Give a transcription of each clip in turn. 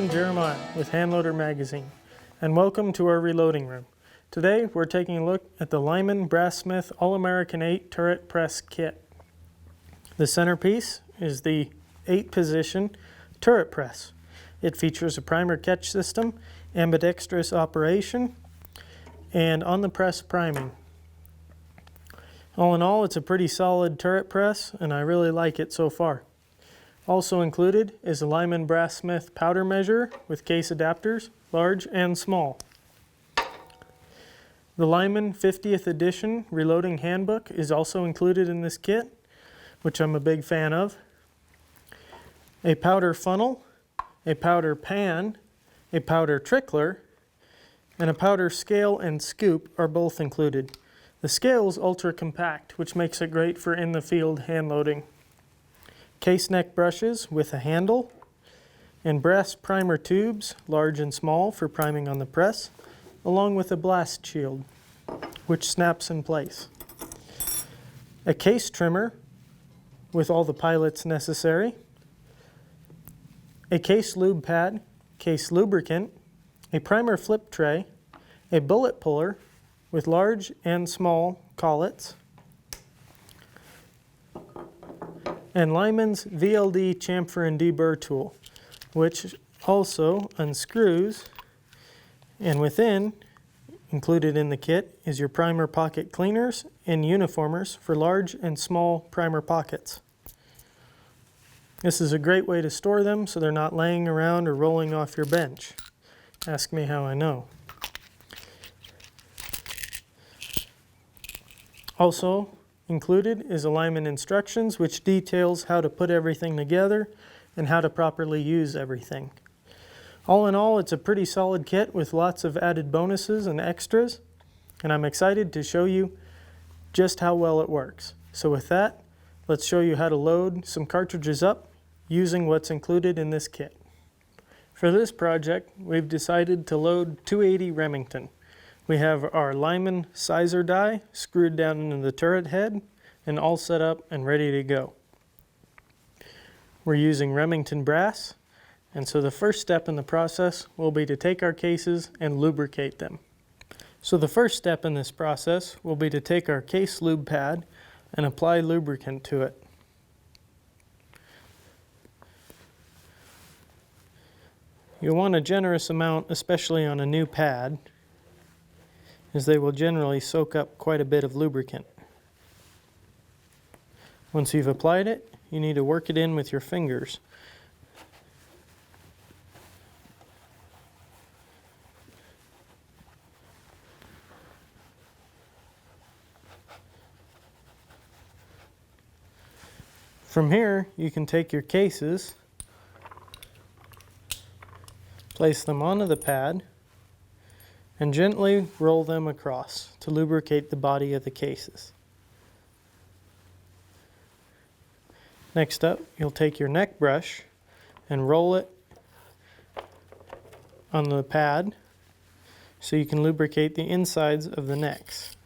I'm Jeremiah with Handloader magazine, and welcome to our reloading room. Today we're taking a look at the Lyman Brass-Smith All-American 8 Turret Press Kit. The centerpiece is the 8-position turret press. It features a primer catch system, ambidextrous operation, and on the press priming. All in all, it's a pretty solid turret press, and I really like it so far. Also included is a Lyman Brass-Smith powder measure with case adapters, large and small. The Lyman 50th edition reloading handbook is also included in this kit, which I'm a big fan of. A powder funnel, a powder pan, a powder trickler, and a powder scale and scoop are both included. The scale is ultra compact, which makes it great for in the field hand loading. Case neck brushes with a handle, and brass primer tubes, large and small, for priming on the press, along with a blast shield, which snaps in place. A case trimmer with all the pilots necessary, a case lube pad, case lubricant, a primer flip tray, a bullet puller with large and small collets, and Lyman's VLD chamfer and deburr tool, which also unscrews, and within, included in the kit, is your primer pocket cleaners and uniformers for large and small primer pockets. This is a great way to store them so they're not laying around or rolling off your bench. Ask me how I know. Also included is a Lyman instructions, which details how to put everything together and how to properly use everything. All in all, it's a pretty solid kit with lots of added bonuses and extras, and I'm excited to show you just how well it works. So with that, let's show you how to load some cartridges up using what's included in this kit. For this project, we've decided to load 280 Remington. We have our Lyman sizer die screwed down into the turret head and all set up and ready to go. We're using Remington brass, and so the first step in the process will be to take our cases and lubricate them. So the first step in this process will be to take our case lube pad and apply lubricant to it. You'll want a generous amount, especially on a new pad, as they will generally soak up quite a bit of lubricant. Once you've applied it, you need to work it in with your fingers. From here, you can take your cases, place them onto the pad, and gently roll them across to lubricate the body of the cases. Next up, you'll take your neck brush and roll it on the pad so you can lubricate the insides of the necks.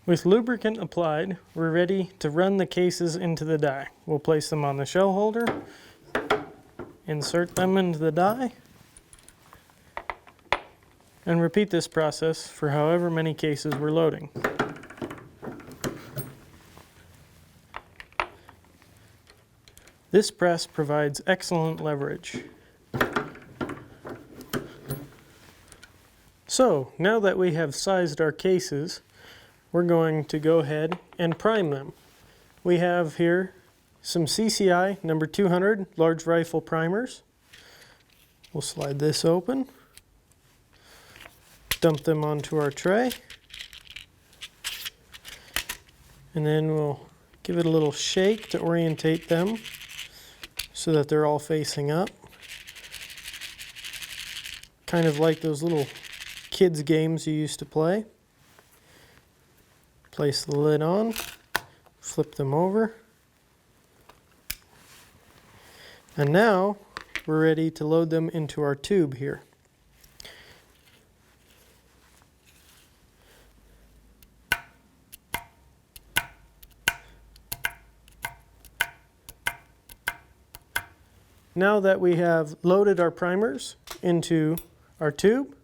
With lubricant applied, we're ready to run the cases into the die. We'll place them on the shell holder, insert them into the die, and repeat this process for however many cases we're loading. This press provides excellent leverage. So, now that we have sized our cases, we're going to go ahead and prime them. We have here some CCI number 200 large rifle primers. We'll slide this open, dump them onto our tray, and then we'll give it a little shake to orientate them so that they're all facing up. Kind of like those little kids games you used to play. Place the lid on, flip them over, and now we're ready to load them into our tube here. Now that we have loaded our primers into our tube,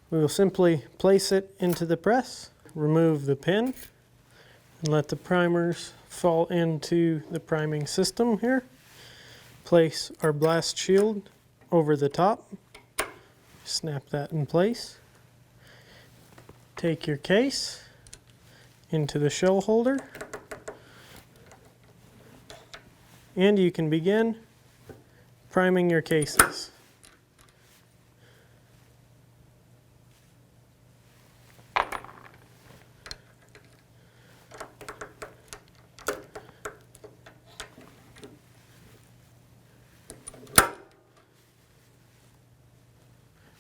we will simply place it into the press, remove the pin, and let the primers fall into the priming system here. Place our blast shield over the top, snap that in place. Take your case into the shell holder, and you can begin priming your cases.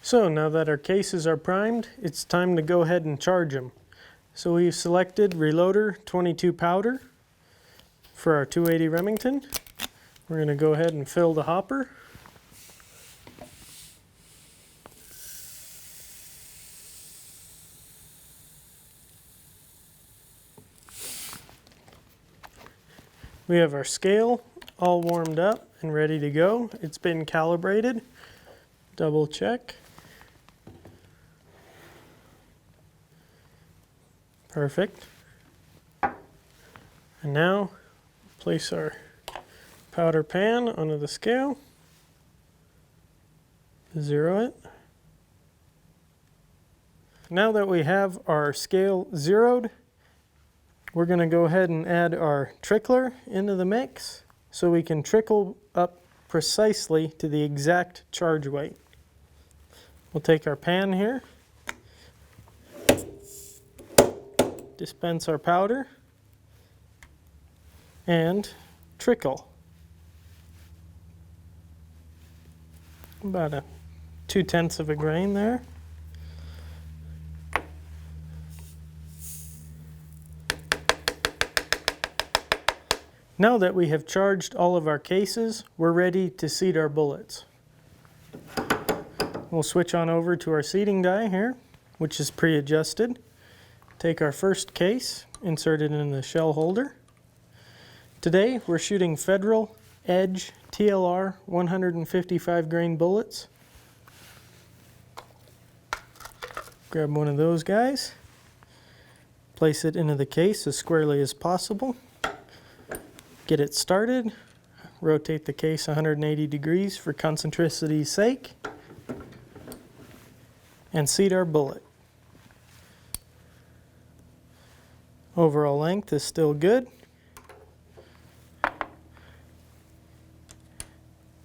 So now that our cases are primed, it's time to go ahead and charge them. So we've selected Reloader 22 powder for our 280 Remington. We're going to go ahead and fill the hopper. We have our scale all warmed up and ready to go. It's been calibrated. Double check. Perfect. And now place our powder pan onto the scale. Zero it. Now that we have our scale zeroed, we're going to go ahead and add our trickler into the mix so we can trickle up precisely to the exact charge weight. We'll take our pan here, dispense our powder, and trickle. About 2/10 of a grain there. Now that we have charged all of our cases, we're ready to seat our bullets. We'll switch on over to our seating die here, which is pre-adjusted. Take our first case, insert it in the shell holder. Today we're shooting Federal Edge TLR 155 grain bullets. Grab one of those guys, place it into the case as squarely as possible. Get it started, rotate the case 180 degrees for concentricity's sake, and seat our bullet. Overall length is still good.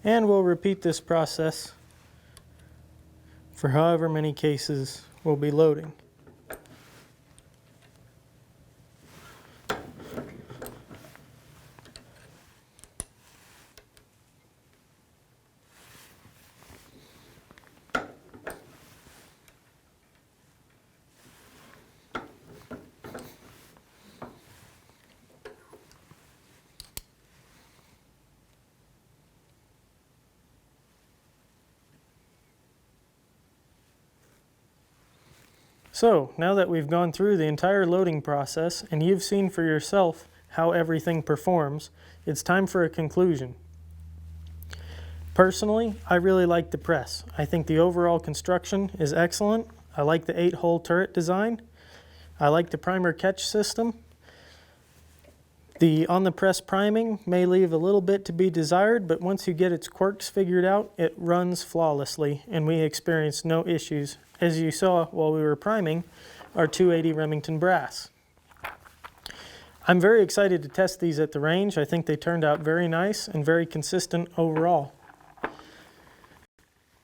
And we'll repeat this process for however many cases we'll be loading. So now that we've gone through the entire loading process and you've seen for yourself how everything performs, it's time for a conclusion. Personally, I really like the press. I think the overall construction is excellent. I like the 8-hole turret design. I like the primer catch system. The on-the-press priming may leave a little bit to be desired, but once you get its quirks figured out, it runs flawlessly, and we experienced no issues, as you saw while we were priming our 280 Remington brass. I'm very excited to test these at the range. I think they turned out very nice and very consistent overall.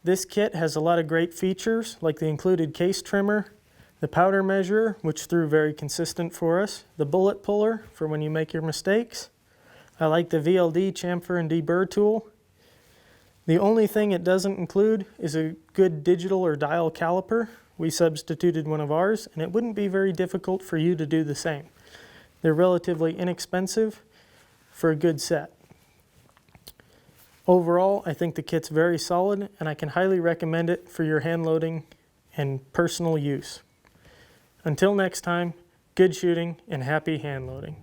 This kit has a lot of great features, like the included case trimmer, the powder measurer, which threw very consistent for us, the bullet puller for when you make your mistakes. I like the VLD chamfer and deburr tool. The only thing it doesn't include is a good digital or dial caliper. We substituted one of ours, and it wouldn't be very difficult for you to do the same. They're relatively inexpensive for a good set. Overall, I think the kit's very solid, and I can highly recommend it for your hand loading and personal use. Until next time, good shooting and happy hand loading.